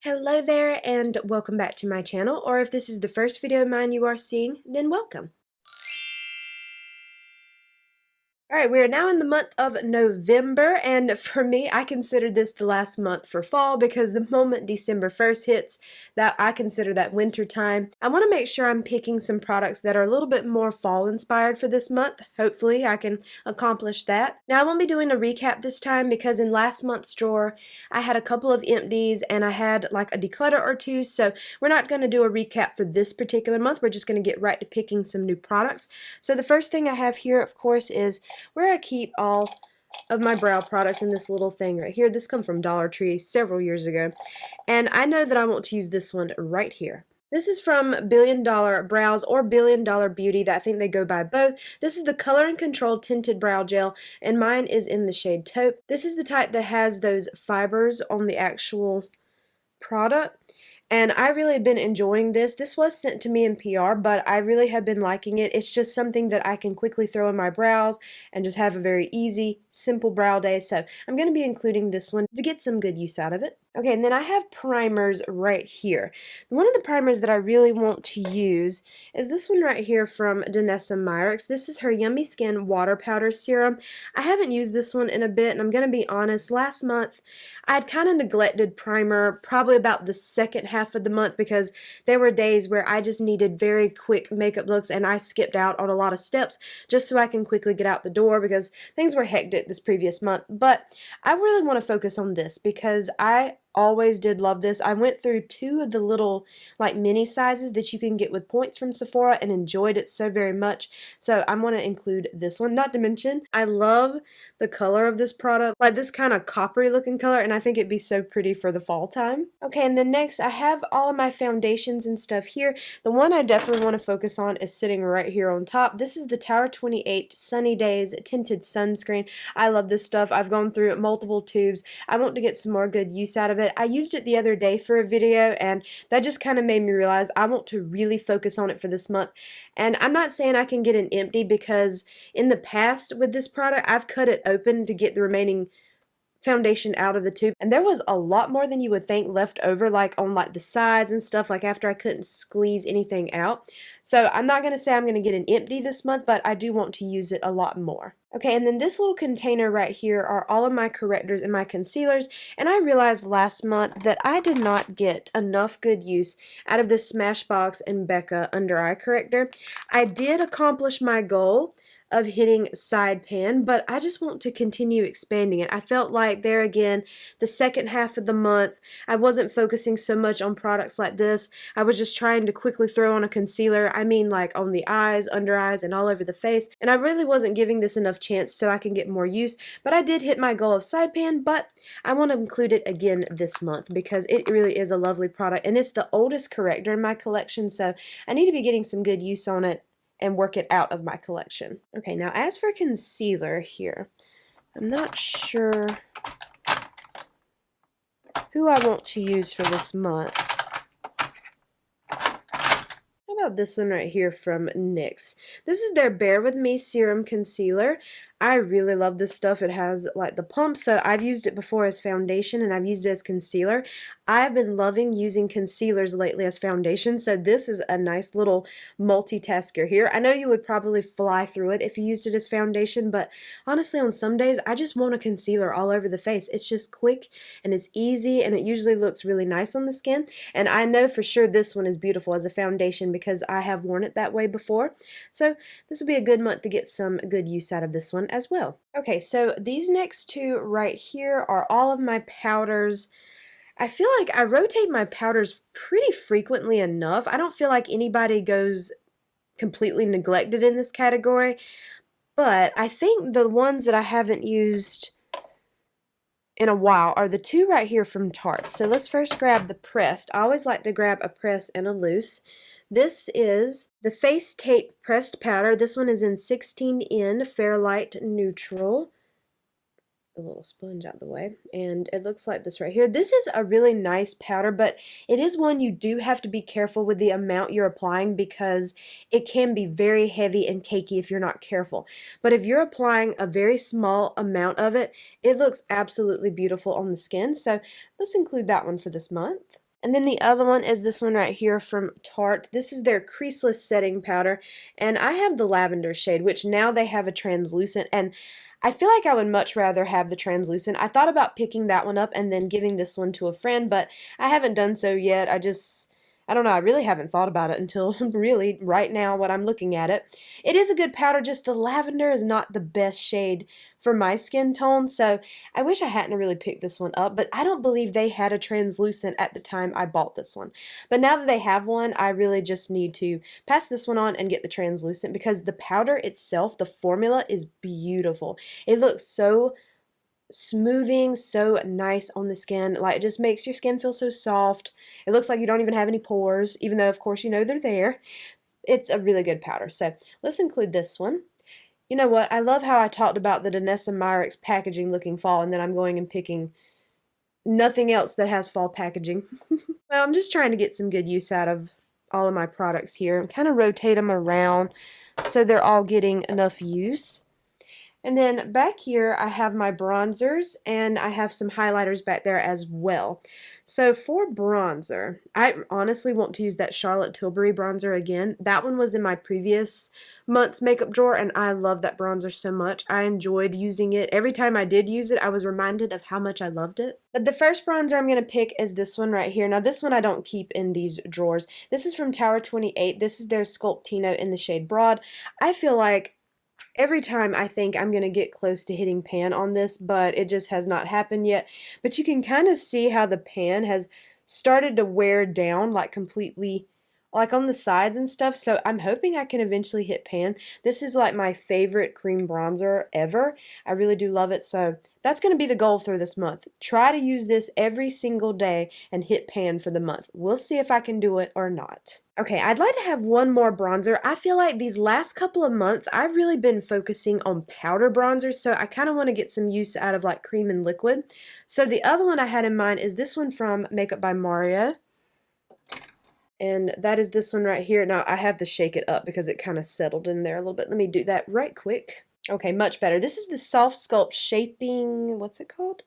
Hello there and welcome back to my channel, or if this is the first video of mine you are seeing, then welcome. Alright, we are now in the month of November, and for me, I consider this the last month for fall because the moment December 1st hits, that I consider that winter time. I want to make sure I'm picking some products that are a little bit more fall inspired for this month. Hopefully I can accomplish that. Now I won't be doing a recap this time because in last month's drawer I had a couple of empties and I had like a declutter or two, so we're not going to do a recap for this particular month. We're just going to get right to picking some new products. So the first thing I have here, of course, is where I keep all of my brow products in this little thing right here. This comes from Dollar Tree several years ago, and I know that I want to use this one right here. This is from Billion Dollar Brows or Billion Dollar Beauty. That I think they go by both. This is the Color and Control Tinted Brow Gel, and mine is in the shade Taupe. This is the type that has those fibers on the actual product. And I really have been enjoying this. This was sent to me in PR, but I really have been liking it. It's just something that I can quickly throw in my brows and just have a very easy, simple brow day. So I'm going to be including this one to get some good use out of it. Okay, and then I have primers right here. One of the primers that I really want to use is this one right here from Danessa Myricks. This is her Yummy Skin Water Powder Serum. I haven't used this one in a bit, and I'm going to be honest, last month I'd kind of neglected primer probably about the second half of the month because there were days where I just needed very quick makeup looks and I skipped out on a lot of steps just so I can quickly get out the door because things were hectic this previous month. But I really want to focus on this because I always did love this. I went through two of the little like mini sizes that you can get with points from Sephora and enjoyed it so very much. So I'm going to include this one. Not to mention, I love the color of this product, like this kind of coppery looking color, and I think it'd be so pretty for the fall time. Okay, and then next I have all of my foundations and stuff here. The one I definitely want to focus on is sitting right here on top. This is the Tower 28 Sunny Days Tinted Sunscreen. I love this stuff. I've gone through it multiple tubes. I want to get some more good use out of it. I used it the other day for a video and that just kind of made me realize I want to really focus on it for this month. And I'm not saying I can get an empty because in the past with this product I've cut it open to get the remaining foundation out of the tube, and there was a lot more than you would think left over, like on like the sides and stuff, like after I couldn't squeeze anything out. So I'm not going to say I'm going to get an empty this month, but I do want to use it a lot more. Okay, and then this little container right here are all of my correctors and my concealers, and I realized last month that I did not get enough good use out of this Smashbox and Becca under eye corrector. I did accomplish my goal of hitting side pan, but I just want to continue expanding it. I felt like there again, the second half of the month, I wasn't focusing so much on products like this. I was just trying to quickly throw on a concealer. I mean like on the eyes, under eyes, and all over the face, and I really wasn't giving this enough chance so I can get more use, but I did hit my goal of side pan, but I want to include it again this month because it really is a lovely product, and it's the oldest corrector in my collection, so I need to be getting some good use on it and work it out of my collection. Okay, now as for concealer here, I'm not sure who I want to use for this month. How about this one right here from NYX? This is their Bear With Me Serum Concealer. I really love this stuff. It has like the pump, so I've used it before as foundation and I've used it as concealer. I've been loving using concealers lately as foundation, so this is a nice little multitasker here. I know you would probably fly through it if you used it as foundation, but honestly on some days I just want a concealer all over the face. It's just quick and it's easy and it usually looks really nice on the skin, and I know for sure this one is beautiful as a foundation because I have worn it that way before. So this will be a good month to get some good use out of this one as well. Okay, so these next two right here are all of my powders. I feel like I rotate my powders pretty frequently enough. I don't feel like anybody goes completely neglected in this category, but I think the ones that I haven't used in a while are the two right here from Tarte. So let's first grab the pressed. I always like to grab a press and a loose. This is the Face Tape Pressed Powder. This one is in 16N Fairlight Neutral. A little sponge out the way, and it looks like this right here. This is a really nice powder, but it is one you do have to be careful with the amount you're applying because it can be very heavy and cakey if you're not careful. But if you're applying a very small amount of it, it looks absolutely beautiful on the skin. So let's include that one for this month. And then the other one is this one right here from Tarte. This is their creaseless setting powder, and I have the lavender shade, which now they have a translucent, and I feel like I would much rather have the translucent. I thought about picking that one up and then giving this one to a friend, but I haven't done so yet. I don't know, I really haven't thought about it until really right now when I'm looking at it. It is a good powder, just the lavender is not the best shade for my skin tone, so I wish I hadn't really picked this one up, but I don't believe they had a translucent at the time I bought this one. But now that they have one, I really just need to pass this one on and get the translucent because the powder itself, the formula, is beautiful. It looks so smoothing, so nice on the skin. Like, it just makes your skin feel so soft. It looks like you don't even have any pores, even though, of course, you know they're there. It's a really good powder. So let's include this one. You know what? I love how I talked about the Danessa Myricks packaging looking fall, and then I'm going and picking nothing else that has fall packaging. Well, I'm just trying to get some good use out of all of my products here and kind of rotate them around so they're all getting enough use. And then back here I have my bronzers and I have some highlighters back there as well. So for bronzer, I honestly want to use that Charlotte Tilbury bronzer again. That one was in my previous month's makeup drawer and I love that bronzer so much. I enjoyed using it. Every time I did use it, I was reminded of how much I loved it. But the first bronzer I'm going to pick is this one right here. Now this one I don't keep in these drawers. This is from Tower 28. This is their Sculptino in the shade Broad. I feel like every time I think I'm going to get close to hitting pan on this, but it just has not happened yet. But you can kind of see how the pan has started to wear down, like completely, like on the sides and stuff. So I'm hoping I can eventually hit pan. This is like my favorite cream bronzer ever. I really do love it. So that's going to be the goal for this month. Try to use this every single day and hit pan for the month. We'll see if I can do it or not. Okay, I'd like to have one more bronzer. I feel like these last couple of months, I've really been focusing on powder bronzers, so I kind of want to get some use out of like cream and liquid. So the other one I had in mind is this one from Makeup by Mario. And that is this one right here. Now I have to shake it up because it kind of settled in there a little bit. Let me do that right quick. Okay, much better. This is the Soft Sculpt Shaping, what's it called?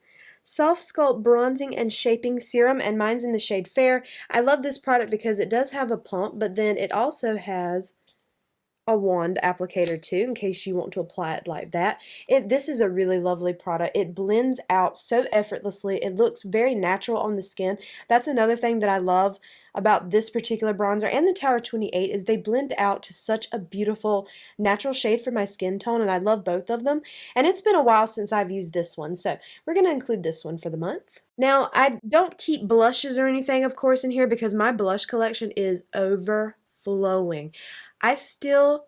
Soft Sculpt Bronzing and Shaping Serum, and mine's in the shade Fair. I love this product because it does have a pump, but then it also has a wand applicator too, in case you want to apply it like that. This is a really lovely product. It blends out so effortlessly. It looks very natural on the skin. That's another thing that I love about this particular bronzer and the Tower 28 is they blend out to such a beautiful natural shade for my skin tone, and I love both of them. And it's been a while since I've used this one, so we're going to include this one for the month. Now, I don't keep blushes or anything, of course, in here because my blush collection is overflowing. I still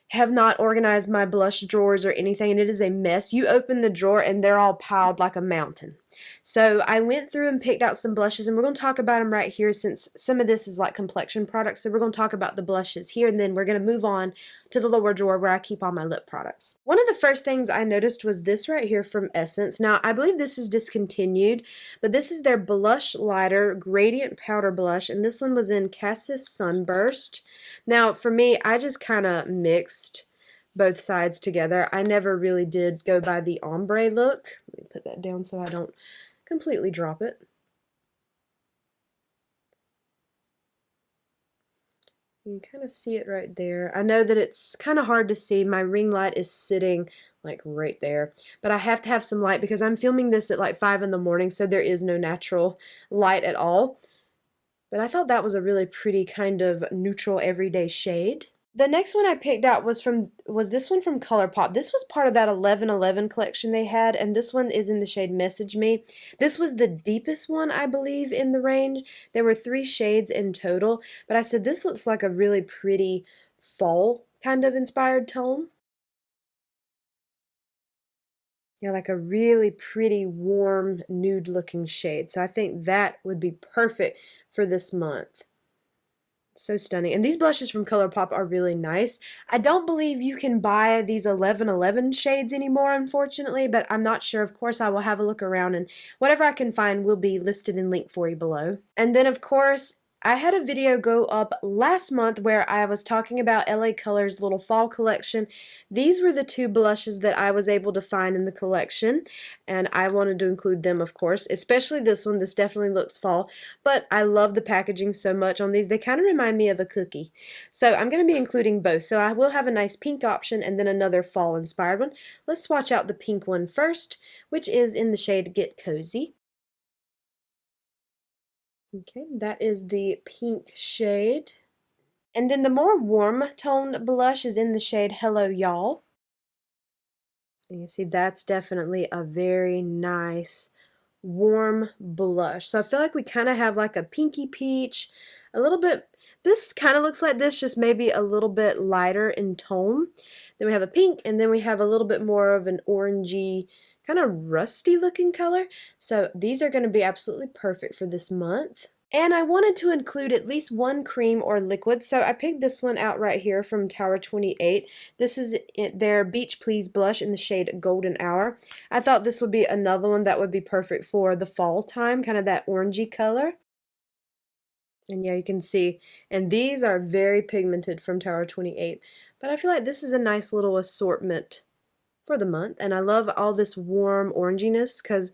have not organized my blush drawers or anything, and it is a mess. You open the drawer and they're all piled like a mountain. So I went through and picked out some blushes, and we're going to talk about them right here since some of this is like complexion products. So we're going to talk about the blushes here, and then we're going to move on to the lower drawer where I keep all my lip products. One of the first things I noticed was this right here from Essence. Now, I believe this is discontinued, but this is their Blush Lighter Gradient Powder Blush, and this one was in Cassis Sunburst. Now, for me, I just kind of mixed both sides together. I never really did go by the ombre look. Let me put that down so I don't completely drop it. You can kind of see it right there. I know that it's kind of hard to see. My ring light is sitting like right there, but I have to have some light because I'm filming this at like 5 in the morning, so there is no natural light at all. But I thought that was a really pretty kind of neutral everyday shade. The next one I picked out was this one from ColourPop. This was part of that 1111 collection they had, and this one is in the shade Message Me. This was the deepest one, I believe, in the range. There were 3 shades in total, but I said this looks like a really pretty fall kind of inspired tone. Yeah, like a really pretty, warm, nude-looking shade. So I think that would be perfect for this month. So stunning. And these blushes from ColourPop are really nice. I don't believe you can buy these 1111 shades anymore, unfortunately, but I'm not sure. Of course, I will have a look around, and whatever I can find will be listed and linked for you below. And then, of course, I had a video go up last month where I was talking about LA Color's little fall collection. These were the two blushes that I was able to find in the collection, and I wanted to include them, of course, especially this one. This definitely looks fall, but I love the packaging so much on these. They kind of remind me of a cookie. So I'm going to be including both. So I will have a nice pink option and then another fall inspired one. Let's swatch out the pink one first, which is in the shade Get Cozy. Okay, that is the pink shade. And then the more warm toned blush is in the shade Hello Y'all. And you see that's definitely a very nice warm blush. So I feel like we kind of have like a pinky peach, a little bit, this kind of looks like this, just maybe a little bit lighter in tone. Then we have a pink, and then we have a little bit more of an orangey, kind of rusty looking color. So these are going to be absolutely perfect for this month. And I wanted to include at least one cream or liquid, so I picked this one out right here from Tower 28. This is their Beach Please blush in the shade Golden Hour. I thought this would be another one that would be perfect for the fall time, kind of that orangey color. And yeah, you can see, and these are very pigmented from Tower 28, but I feel like this is a nice little assortment for the month, and I love all this warm oranginess because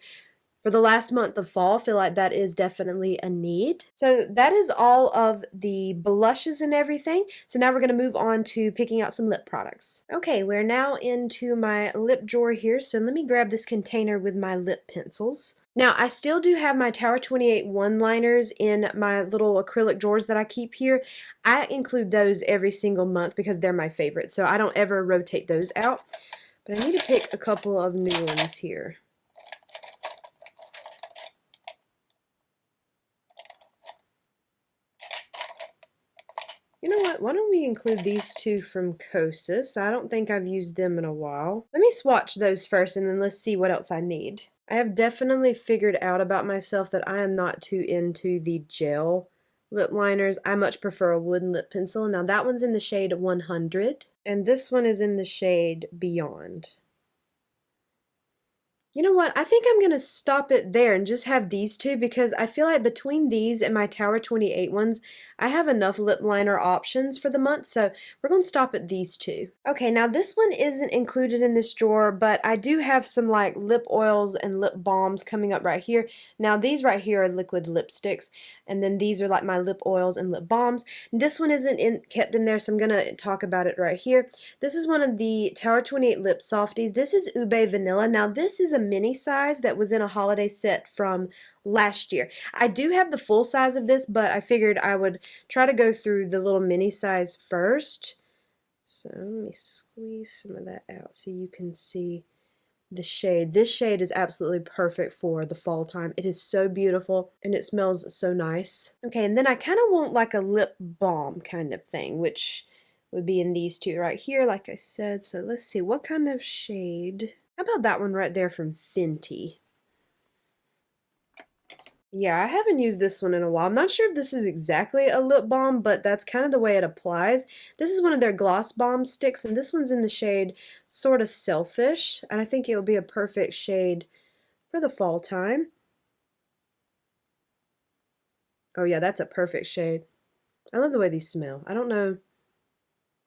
for the last month of fall, I feel like that is definitely a need. So that is all of the blushes and everything. So now we're going to move on to picking out some lip products. Okay, we're now into my lip drawer here. So let me grab this container with my lip pencils. Now, I still do have my Tower 28 one-liners in my little acrylic drawers that I keep here. I include those every single month because they're my favorite. So I don't ever rotate those out. But I need to pick a couple of new ones here. You know what, why don't we include these two from Kosas? I don't think I've used them in a while. Let me swatch those first and then let's see what else I need. I have definitely figured out about myself that I am not too into the gel lip liners. I much prefer a wooden lip pencil. Now that one's in the shade 100 and this one is in the shade Beyond. You know what, I think I'm going to stop it there and just have these two because I feel like between these and my Tower 28 ones, I have enough lip liner options for the month, so we're going to stop at these two. Okay, now this one isn't included in this drawer, but I do have some like lip oils and lip balms coming up right here. Now these right here are liquid lipsticks, and then these are like my lip oils and lip balms. This one isn't kept in there, so I'm going to talk about it right here. This is one of the Tower 28 lip softies. This is Ube Vanilla. Now this is a mini size that was in a holiday set from last year. I do have the full size of this, but I figured I would try to go through the little mini size first. So let me squeeze some of that out so you can see the shade. This shade is absolutely perfect for the fall time. It is so beautiful and it smells so nice. Okay, and then I kind of want like a lip balm kind of thing, which would be in these two right here, like I said. So let's see, what kind of shade? How about that one right there from Fenty? Yeah, I haven't used this one in a while. I'm not sure if this is exactly a lip balm, but that's kind of the way it applies. This is one of their gloss balm sticks, and this one's in the shade Sorta Selfish, and I think it will be a perfect shade for the fall time. Oh yeah, that's a perfect shade. I love the way these smell. I don't know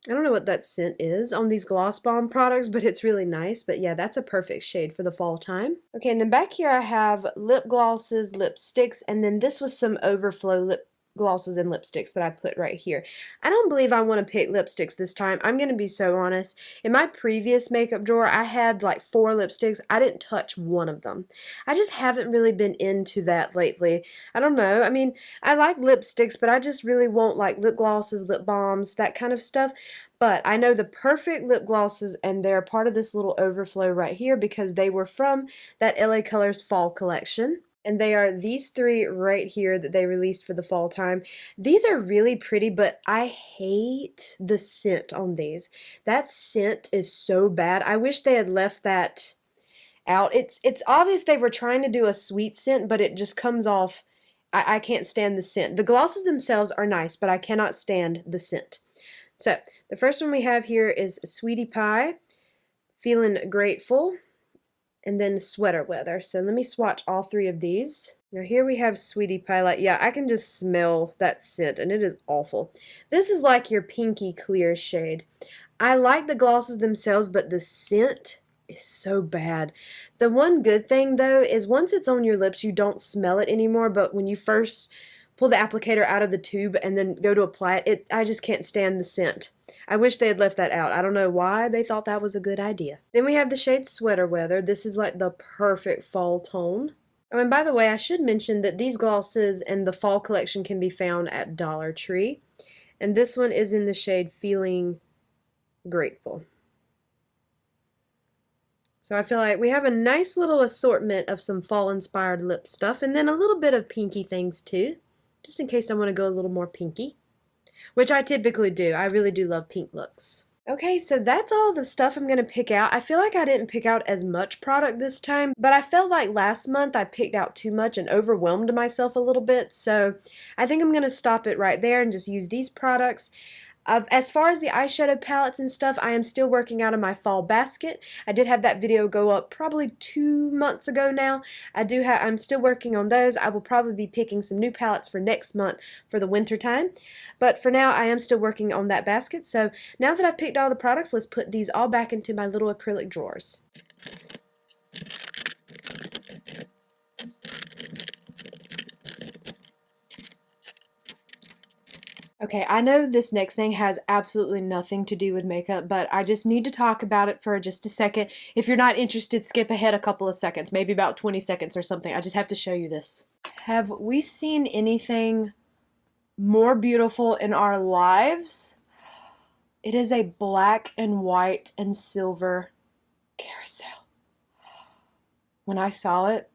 what that scent is on these gloss balm products, but it's really nice. But yeah, that's a perfect shade for the fall time. Okay, and then back here I have lip glosses, lipsticks, and then this was some overflow lip glosses and lipsticks that I put right here. I don't believe I want to pick lipsticks this time. I'm going to be so honest. In my previous makeup drawer, I had like 4 lipsticks. I didn't touch one of them. I just haven't really been into that lately. I don't know. I mean, I like lipsticks, but I just really want like lip glosses, lip balms, that kind of stuff. But I know the perfect lip glosses, and they're part of this little overflow right here because they were from that LA Colors fall collection. And they are these 3 right here that they released for the fall time. These are really pretty, but I hate the scent on these. That scent is so bad. I wish they had left that out. It's obvious they were trying to do a sweet scent, but it just comes off. I can't stand the scent. The glosses themselves are nice, but I cannot stand the scent. So the first one we have here is Sweetie Pie, Feeling Grateful. and then sweater weather. So let me swatch all three of these. Now here we have Sweetie Pie. Like, yeah, I can just smell that scent, and it is awful. This is like your pinky clear shade. I like the glosses themselves, but the scent is so bad. The one good thing, though, is once it's on your lips, you don't smell it anymore, but when you first pull the applicator out of the tube and then go to apply it, I just can't stand the scent. I wish they had left that out. I don't know why they thought that was a good idea. Then we have the shade Sweater Weather. This is like the perfect fall tone. Oh, and by the way, I should mention that these glosses in the fall collection can be found at Dollar Tree. And this one is in the shade Feeling Grateful. So I feel like we have a nice little assortment of some fall-inspired lip stuff, and then a little bit of pinky things too, just in case I want to go a little more pinky, which I typically do. I really do love pink looks. Okay, so that's all the stuff I'm going to pick out. I feel like I didn't pick out as much product this time, but I felt like last month I picked out too much and overwhelmed myself a little bit, so I think I'm going to stop it right there and just use these products. As far as the eyeshadow palettes and stuff, I am still working out of my fall basket. I did have that video go up probably 2 months ago now. I'm still working on those. I will probably be picking some new palettes for next month for the winter time. But for now, I am still working on that basket. So now that I've picked all the products, let's put these all back into my little acrylic drawers. Okay, I know this next thing has absolutely nothing to do with makeup, but I just need to talk about it for just a second. If you're not interested, skip ahead a couple of seconds, maybe about 20 seconds or something. I just have to show you this. Have we seen anything more beautiful in our lives? It is a black and white and silver carousel. When I saw it,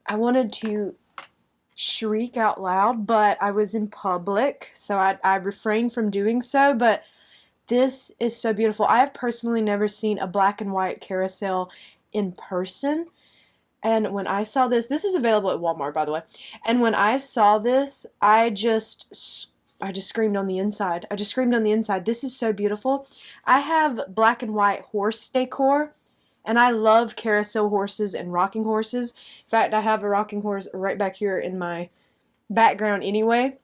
I wanted to shriek out loud, but I was in public, so I refrained from doing so, but this is so beautiful. I have personally never seen a black and white carousel in person, and when I saw this is available at Walmart, by the way, and when I saw this, I just screamed on the inside. I just screamed on the inside. This is so beautiful. I have black and white horse decor, and I love carousel horses and rocking horses. In fact, I have a rocking horse right back here in my background anyway.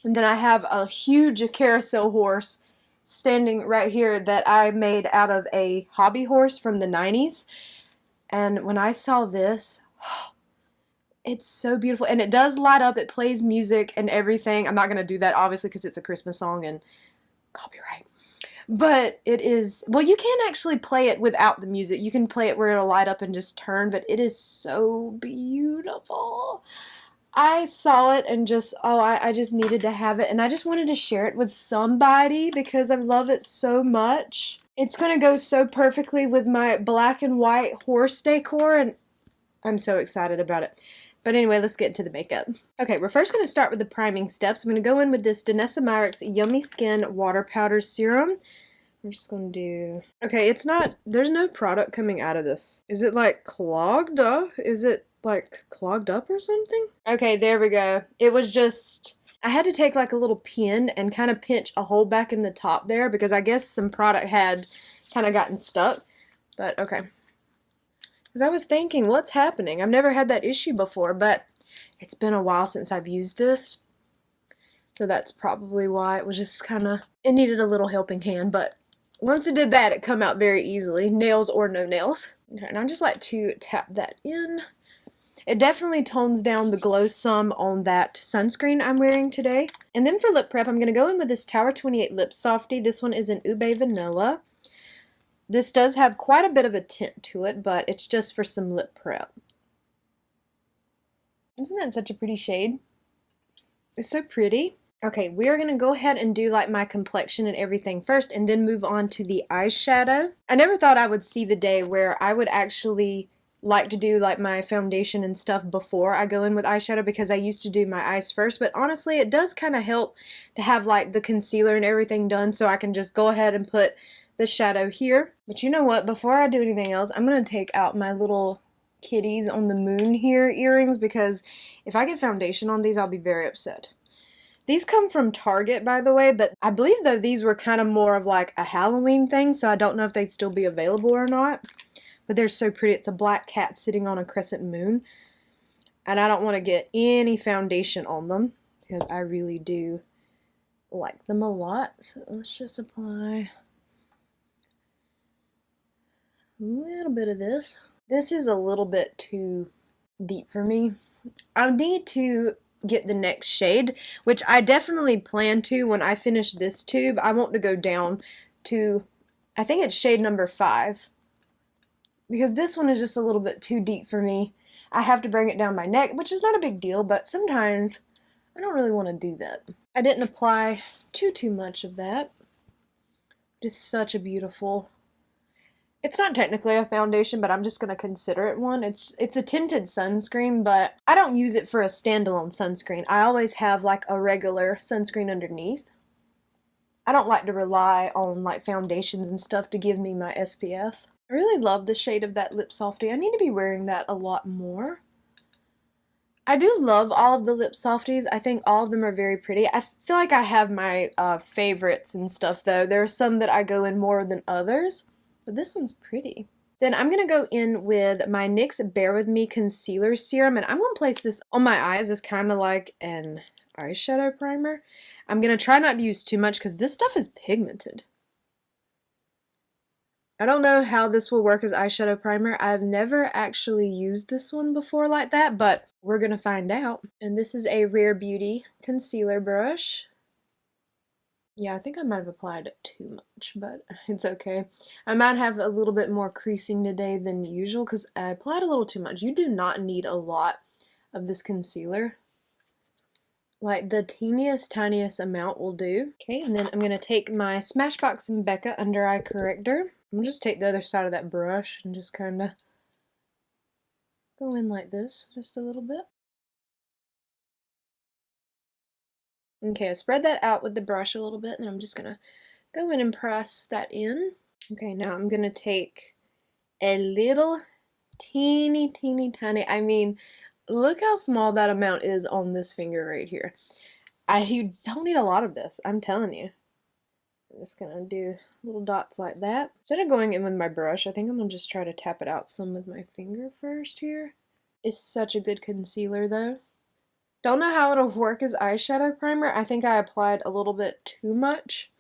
And then I have a huge carousel horse standing right here that I made out of a hobby horse from the 90s. And when I saw this, it's so beautiful. And it does light up. It plays music and everything. I'm not going to do that, obviously, because it's a Christmas song and copyright. But it is, well, you can actually play it without the music. You can play it where it'll light up and just turn, but it is so beautiful. I saw it and just, I just needed to have it, and I just wanted to share it with somebody because I love it so much. It's going to go so perfectly with my black and white horse decor, and I'm so excited about it. But anyway, let's get into the makeup. Okay, we're first going to start with the priming steps. I'm going to go in with this Danessa Myricks Yummy Skin Water Powder Serum. I'm just going to do... Okay, it's not... There's no product coming out of this. Is it like clogged up? Is it like clogged up or something? Okay, there we go. It was just... I had to take like a little pin and kind of pinch a hole back in the top there because I guess some product had kind of gotten stuck. But okay. Because I was thinking, what's happening? I've never had that issue before, but it's been a while since I've used this. So that's probably why it was just kind of, it needed a little helping hand, but once it did that, it come out very easily, nails or no nails. Okay, and I just like to tap that in. It definitely tones down the glow some on that sunscreen I'm wearing today. And then for lip prep, I'm going to go in with this Tower 28 Lip Softy. This one is an Ube Vanilla. This does have quite a bit of a tint to it, but it's just for some lip prep. Isn't that such a pretty shade? It's so pretty. Okay, we're going to go ahead and do like my complexion and everything first and then move on to the eyeshadow. I never thought I would see the day where I would actually like to do like my foundation and stuff before I go in with eyeshadow because I used to do my eyes first, but honestly it does kind of help to have like the concealer and everything done so I can just go ahead and put the shadow here. But you know what, before I do anything else, I'm going to take out my little kitties on the moon here earrings because if I get foundation on these, I'll be very upset. These come from Target, by the way, but I believe though these were kind of more of like a Halloween thing, so I don't know if they'd still be available or not. but they're so pretty. It's a black cat sitting on a crescent moon, and I don't want to get any foundation on them because I really do like them a lot. So let's just apply a little bit of this. This is a little bit too deep for me. I need to get the next shade, which I definitely plan to when I finish this tube. I want to go down to, I think it's shade number 5, because this one is just a little bit too deep for me. I have to bring it down my neck, which is not a big deal, but sometimes I don't really want to do that. I didn't apply too much of that. It's such a beautiful, it's not technically a foundation, but I'm just going to consider it one. It's a tinted sunscreen, but I don't use it for a standalone sunscreen. I always have like a regular sunscreen underneath. I don't like to rely on like foundations and stuff to give me my SPF. I really love the shade of that lip softy. I need to be wearing that a lot more. I do love all of the lip softies. I think all of them are very pretty. I feel like I have my favorites and stuff though. There are some that I go in more than others, but this one's pretty. Then I'm going to go in with my NYX Bear With Me Concealer Serum, and I'm going to place this on my eyes as kind of like an eyeshadow primer. I'm going to try not to use too much because this stuff is pigmented. I don't know how this will work as eyeshadow primer. I've never actually used this one before like that, but we're going to find out. And this is a Rare Beauty concealer brush. Yeah, I think I might have applied too much, but it's okay. I might have a little bit more creasing today than usual because I applied a little too much. You do not need a lot of this concealer. Like the tiniest amount will do. Okay, and then I'm going to take my Smashbox and Becca Under Eye Corrector. I'm going to just take the other side of that brush and just kind of go in like this, just a little bit. Okay, I spread that out with the brush a little bit, and I'm just going to go in and press that in. Okay, now I'm going to take a little teeny tiny, I mean, look how small that amount is on this finger right here. You don't need a lot of this, I'm telling you. I'm just going to do little dots like that. Instead of going in with my brush, I think I'm going to just try to tap it out some with my finger first here. It's such a good concealer though. Don't know how it'll work as eyeshadow primer. I think I applied a little bit too much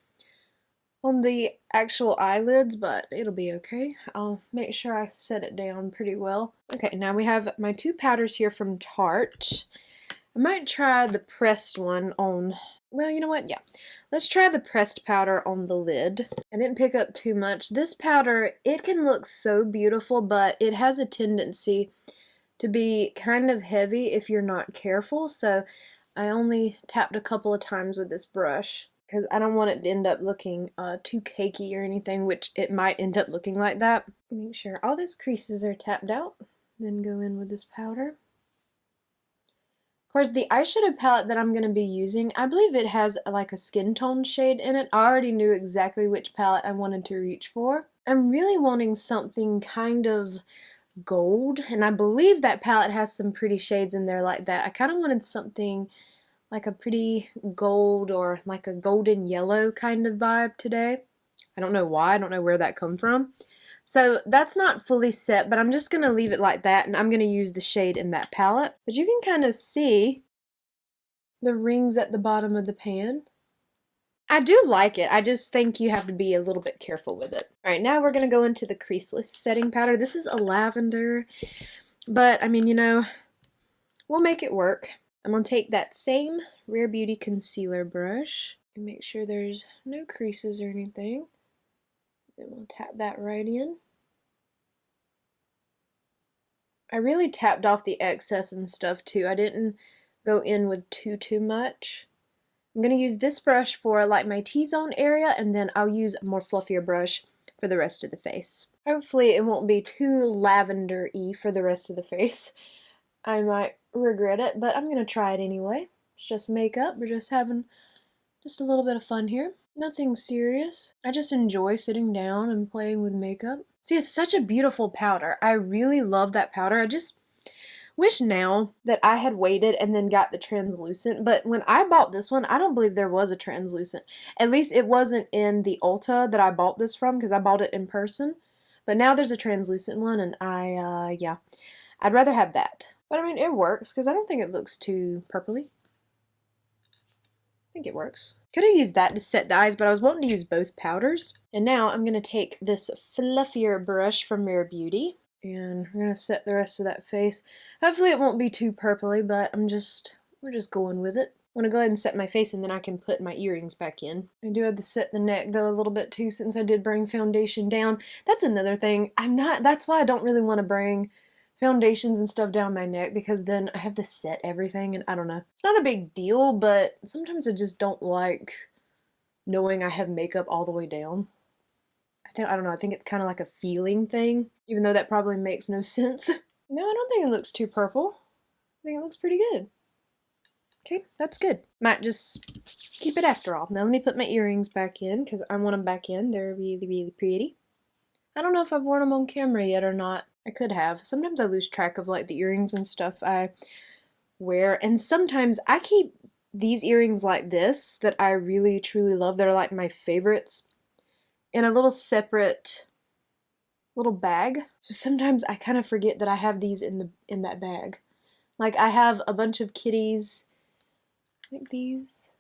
on the actual eyelids, but it'll be okay. I'll make sure I set it down pretty well. Okay, now we have my 2 powders here from Tarte. I might try the pressed one on, well, you know what? Yeah. Let's try the pressed powder on the lid. I didn't pick up too much. This powder, it can look so beautiful, but it has a tendency to be kind of heavy if you're not careful, so I only tapped a couple of times with this brush because I don't want it to end up looking too cakey or anything, which it might end up looking like that. Make sure all those creases are tapped out, then go in with this powder. Of course, the eyeshadow palette that I'm going to be using, I believe it has like a skin tone shade in it. I already knew exactly which palette I wanted to reach for. I'm really wanting something kind of gold, and I believe that palette has some pretty shades in there like that. I kind of wanted something like a pretty gold or like a golden yellow kind of vibe today. I don't know why, I don't know where that come from. So that's not fully set, but I'm just going to leave it like that, and I'm going to use the shade in that palette. But you can kind of see the rings at the bottom of the pan. I do like it, I just think you have to be a little bit careful with it. Alright, now we're going to go into the creaseless setting powder. This is a lavender, but I mean, you know, we'll make it work. I'm going to take that same Rare Beauty concealer brush and make sure there's no creases or anything. Then we'll tap that right in. I really tapped off the excess and stuff too. I didn't go in with too much. I'm going to use this brush for like my T-zone area, and then I'll use a more fluffier brush for the rest of the face. Hopefully it won't be too lavender-y for the rest of the face. I might regret it, but I'm going to try it anyway. It's just makeup. We're just having just a little bit of fun here. Nothing serious. I just enjoy sitting down and playing with makeup. See, it's such a beautiful powder. I really love that powder. I just wish now that I had waited and then got the translucent, but when I bought this one, I don't believe there was a translucent. At least it wasn't in the Ulta that I bought this from because I bought it in person. But now there's a translucent one, and yeah, I'd rather have that. But I mean, it works, because I don't think it looks too purpley. I think it works. Could have used that to set the eyes, but I was wanting to use both powders. And now I'm going to take this fluffier brush from Rare Beauty, and we're going to set the rest of that face. Hopefully it won't be too purpley, but we're just going with it. I'm going to go ahead and set my face, and then I can put my earrings back in. I do have to set the neck, though, a little bit too, since I did bring foundation down. That's another thing. That's why I don't really want to bring foundations and stuff down my neck, because then I have to set everything, and I don't know. It's not a big deal, but sometimes I just don't like knowing I have makeup all the way down. I don't know, I think it's kind of like a feeling thing, even though that probably makes no sense. No, I don't think it looks too purple. I think it looks pretty good. Okay, that's good. Might just keep it after all. Now let me put my earrings back in, because I want them back in. They're really, really pretty. I don't know if I've worn them on camera yet or not. I could have. Sometimes I lose track of like the earrings and stuff I wear, and sometimes I keep these earrings like this that I really truly love. They're like my favorites in a little separate little bag. So sometimes I kind of forget that I have these in that bag. Like I have a bunch of kitties like these.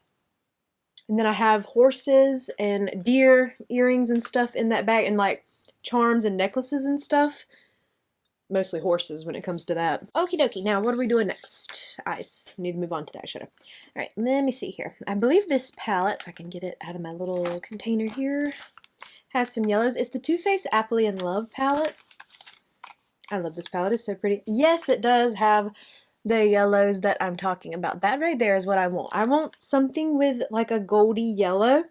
And then I have horses and deer earrings and stuff in that bag, and like charms and necklaces and stuff. Mostly horses when it comes to that. Okie dokie, now what are we doing next? Eyes. Need to move on to the eyeshadow. Alright, let me see here. I believe this palette, if I can get it out of my little container here, has some yellows. It's the Too Faced Appley in Love palette. I love this palette, it's so pretty. Yes, it does have the yellows that I'm talking about. That right there is what I want. I want something with like a goldy yellow.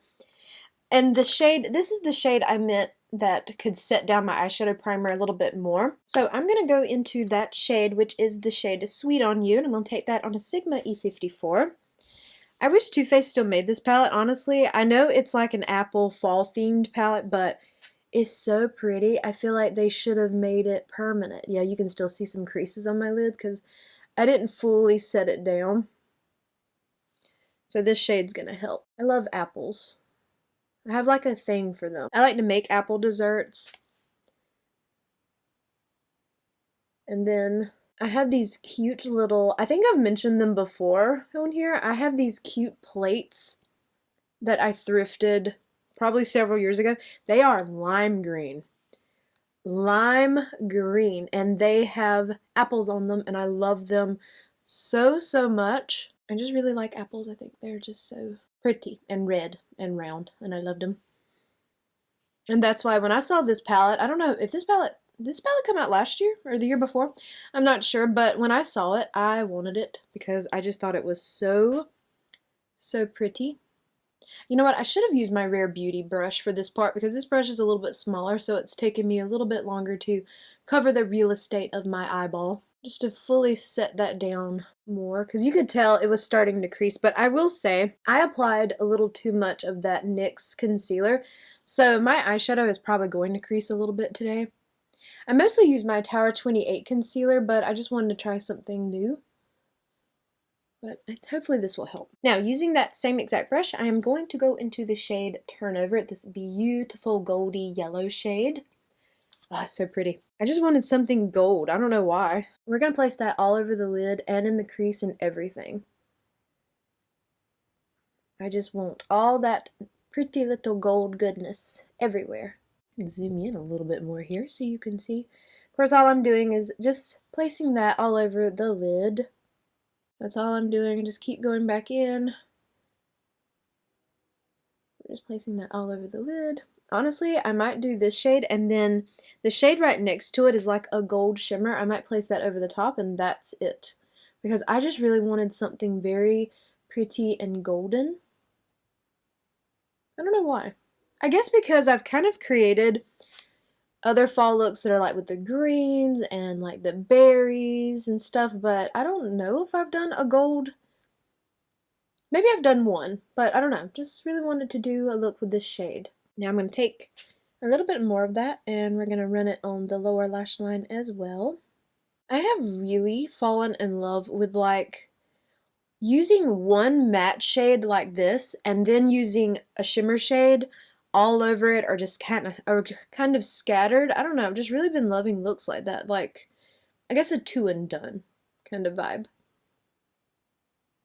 And the shade, this is the shade I meant that could set down my eyeshadow primer a little bit more. So I'm going to go into that shade, which is the shade Sweet on You, and I'm going to take that on a Sigma E54. I wish Too Faced still made this palette, honestly. I know it's like an apple fall themed palette, but it's so pretty. I feel like they should have made it permanent. Yeah, you can still see some creases on my lid because I didn't fully set it down. So this shade's going to help. I love apples. I have like a thing for them. I like to make apple desserts. And then I have these cute little, I think I've mentioned them before on here. I have these cute plates that I thrifted probably several years ago. They are lime green. Lime green. And they have apples on them, and I love them so, so much. I just really like apples. I think they're just so pretty and red and round, and I loved them. And that's why when I saw this palette, I don't know if this palette come out last year or the year before? I'm not sure, but when I saw it, I wanted it because I just thought it was so, so pretty. You know what? I should have used my Rare Beauty brush for this part because this brush is a little bit smaller, so it's taken me a little bit longer to cover the real estate of my eyeball. Just to fully set that down more, because you could tell it was starting to crease. But I will say, I applied a little too much of that NYX concealer, so my eyeshadow is probably going to crease a little bit today. I mostly use my Tower 28 concealer, but I just wanted to try something new. But hopefully this will help. Now, using that same exact brush, I am going to go into the shade Turnover, this beautiful goldy yellow shade. Ah, oh, so pretty. I just wanted something gold. I don't know why. We're going to place that all over the lid and in the crease and everything. I just want all that pretty little gold goodness everywhere. Zoom in a little bit more here so you can see. Of course, all I'm doing is just placing that all over the lid. That's all I'm doing. I just keep going back in. Just placing that all over the lid. Honestly, I might do this shade, and then the shade right next to it is like a gold shimmer. I might place that over the top, and that's it. Because I just really wanted something very pretty and golden. I don't know why. I guess because I've kind of created other fall looks that are like with the greens and like the berries and stuff, but I don't know if I've done a gold. Maybe I've done one, but I don't know. Just really wanted to do a look with this shade. Now I'm going to take a little bit more of that, and we're going to run it on the lower lash line as well. I have really fallen in love with like using one matte shade like this and then using a shimmer shade all over it or just kind of scattered. I don't know, I've just really been loving looks like that. Like, I guess a two and done kind of vibe.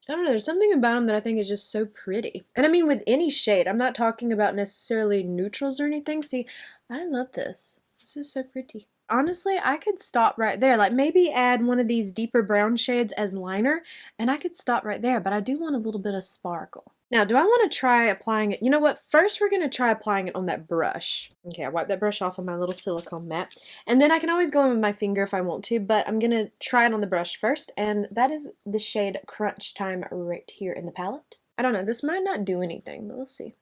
I don't know, there's something about them that I think is just so pretty. And I mean with any shade, I'm not talking about necessarily neutrals or anything. See, I love this. This is so pretty. Honestly, I could stop right there. Like maybe add one of these deeper brown shades as liner and I could stop right there, but I do want a little bit of sparkle. Now, do I want to try applying it? You know what? First, we're going to try applying it on that brush. Okay, I wiped that brush off on my little silicone mat. And then I can always go in with my finger if I want to, but I'm going to try it on the brush first. And that is the shade Crunch Time right here in the palette. I don't know, this might not do anything, but we'll see.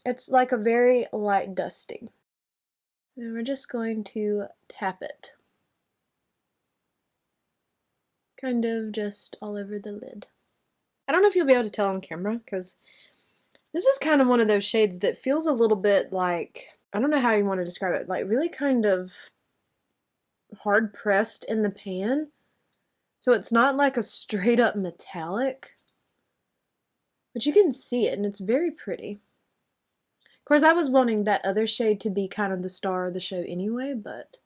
It's like a very light dusting. And we're just going to tap it. Kind of just all over the lid. I don't know if you'll be able to tell on camera because this is kind of one of those shades that feels a little bit like, I don't know how you want to describe it, like really kind of hard pressed in the pan. So it's not like a straight up metallic, but you can see it and it's very pretty. Of course, I was wanting that other shade to be kind of the star of the show anyway, but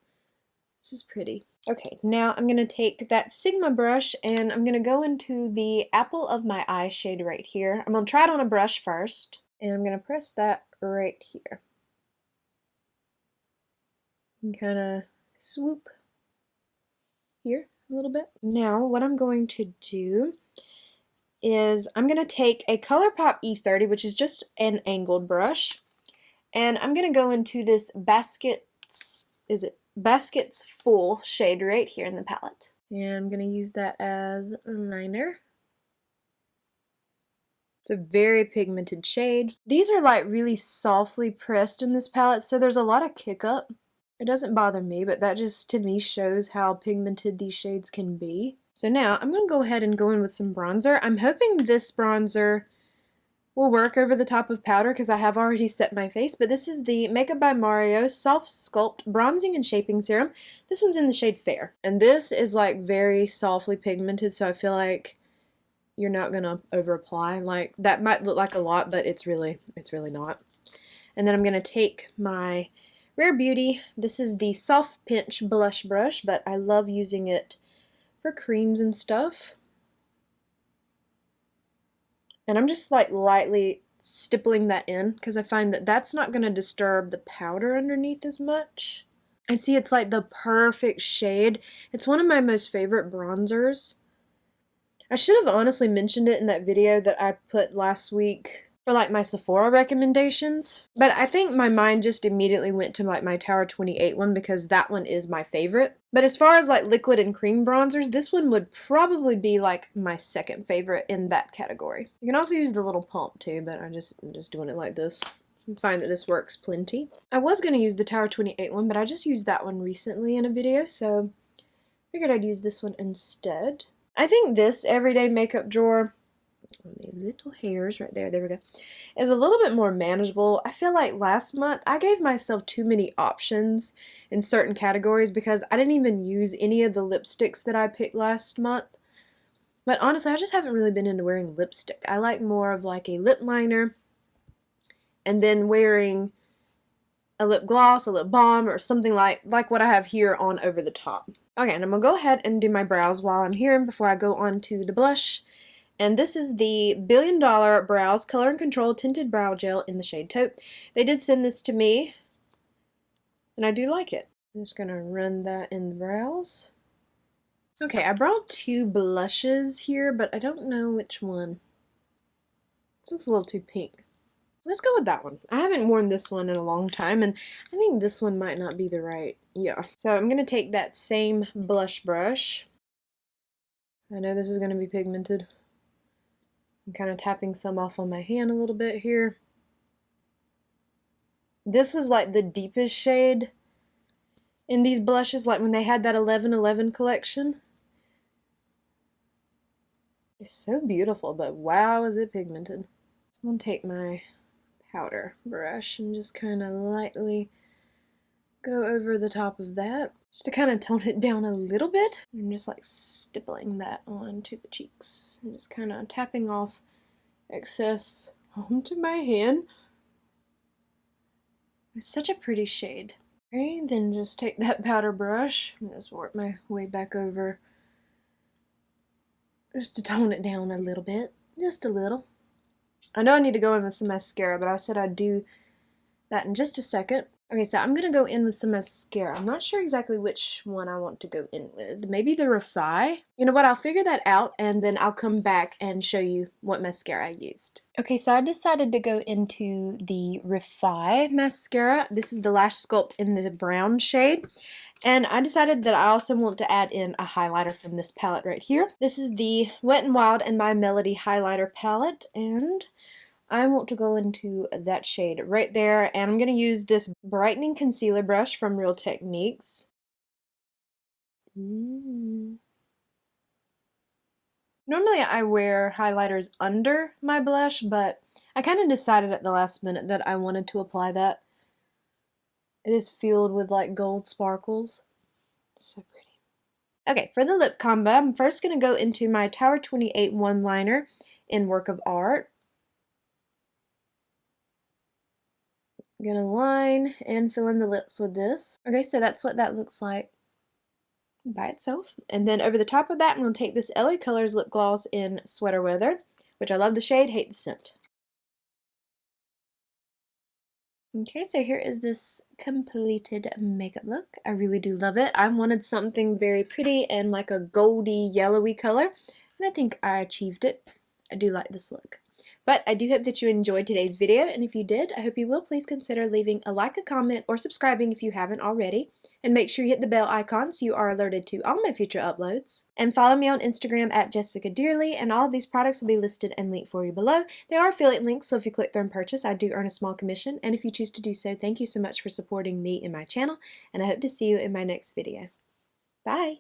this is pretty. Okay, now I'm going to take that Sigma brush and I'm going to go into the apple of my eye shade right here. I'm going to try it on a brush first, and I'm going to press that right here. And kind of swoop here a little bit. Now, what I'm going to do is I'm going to take a ColourPop E30, which is just an angled brush, and I'm going to go into this Baskets Full shade right here in the palette. And I'm going to use that as a liner. It's a very pigmented shade. These are like really softly pressed in this palette, so there's a lot of kick up. It doesn't bother me, but that just to me shows how pigmented these shades can be. So now I'm going to go ahead and go in with some bronzer. I'm hoping this bronzer will work over the top of powder because I have already set my face, but this is the Makeup by Mario Soft Sculpt Bronzing and Shaping Serum. This one's in the shade Fair, and this is like very softly pigmented, so I feel like you're not gonna over apply. Like that might look like a lot, but it's really not. And then I'm gonna take my Rare Beauty. This is the Soft Pinch blush brush, but I love using it for creams and stuff. And I'm just like lightly stippling that in because I find that that's not going to disturb the powder underneath as much. And see, it's like the perfect shade. It's one of my most favorite bronzers. I should have honestly mentioned it in that video that I put last week for like my Sephora recommendations, but I think my mind just immediately went to like my Tower 28 one because that one is my favorite. But as far as like liquid and cream bronzers, this one would probably be like my second favorite in that category. You can also use the little pump too, but I'm just doing it like this. I find that this works plenty. I was going to use the Tower 28 one, but I just used that one recently in a video, so I figured I'd use this one instead. I think this everyday makeup drawer, these little hairs right there, we go, is a little bit more manageable. I feel like last month I gave myself too many options in certain categories because I didn't even use any of the lipsticks that I picked last month. But honestly, I just haven't really been into wearing lipstick. I like more of like a lip liner and then wearing a lip gloss, a lip balm, or something like what I have here on over the top. Okay, and I'm going to go ahead and do my brows while I'm here before I go on to the blush. And this is the $1 Billion Brows Color and Control Tinted Brow Gel in the shade Taupe. They did send this to me, and I do like it. I'm just going to run that in the brows. Okay, I brought two blushes here, but I don't know which one. This looks a little too pink. Let's go with that one. I haven't worn this one in a long time, and I think this one might not be the right, yeah. So I'm going to take that same blush brush. I know this is going to be pigmented. I'm kind of tapping some off on my hand a little bit here. This was like the deepest shade in these blushes, like when they had that 1111 collection. It's so beautiful, but wow, is it pigmented. So I'm going to take my powder brush and just kind of lightly go over the top of that, just to kind of tone it down a little bit. I'm just like stippling that onto the cheeks and just kind of tapping off excess onto my hand. It's such a pretty shade. Okay, then just take that powder brush and just work my way back over just to tone it down a little bit. Just a little. I know I need to go in with some mascara, but I said I'd do that in just a second. Okay, so I'm going to go in with some mascara. I'm not sure exactly which one I want to go in with. Maybe the Refi? You know what, I'll figure that out and then I'll come back and show you what mascara I used. Okay, so I decided to go into the Refi mascara. This is the Lash Sculpt in the brown shade. And I decided that I also want to add in a highlighter from this palette right here. This is the Wet n Wild and My Melody highlighter palette, and I want to go into that shade right there, and I'm going to use this brightening concealer brush from Real Techniques. Normally I wear highlighters under my blush, but I kind of decided at the last minute that I wanted to apply that. It is filled with like gold sparkles. So pretty. Okay, for the lip combo, I'm first going to go into my Tower 28 one-liner in Work of Art. I'm going to line and fill in the lips with this. Okay, so that's what that looks like by itself. And then over the top of that, I'm going to take this LA Colors lip gloss in Sweater Weather, which I love the shade, hate the scent. Okay, so here is this completed makeup look. I really do love it. I wanted something very pretty and like a goldy, yellowy color, and I think I achieved it. I do like this look. But I do hope that you enjoyed today's video, and if you did, I hope you will please consider leaving a like, a comment, or subscribing if you haven't already. And make sure you hit the bell icon so you are alerted to all my future uploads. And follow me on Instagram at jessicadeerly, and all of these products will be listed and linked for you below. They are affiliate links, so if you click them and purchase, I do earn a small commission. And if you choose to do so, thank you so much for supporting me and my channel, and I hope to see you in my next video. Bye!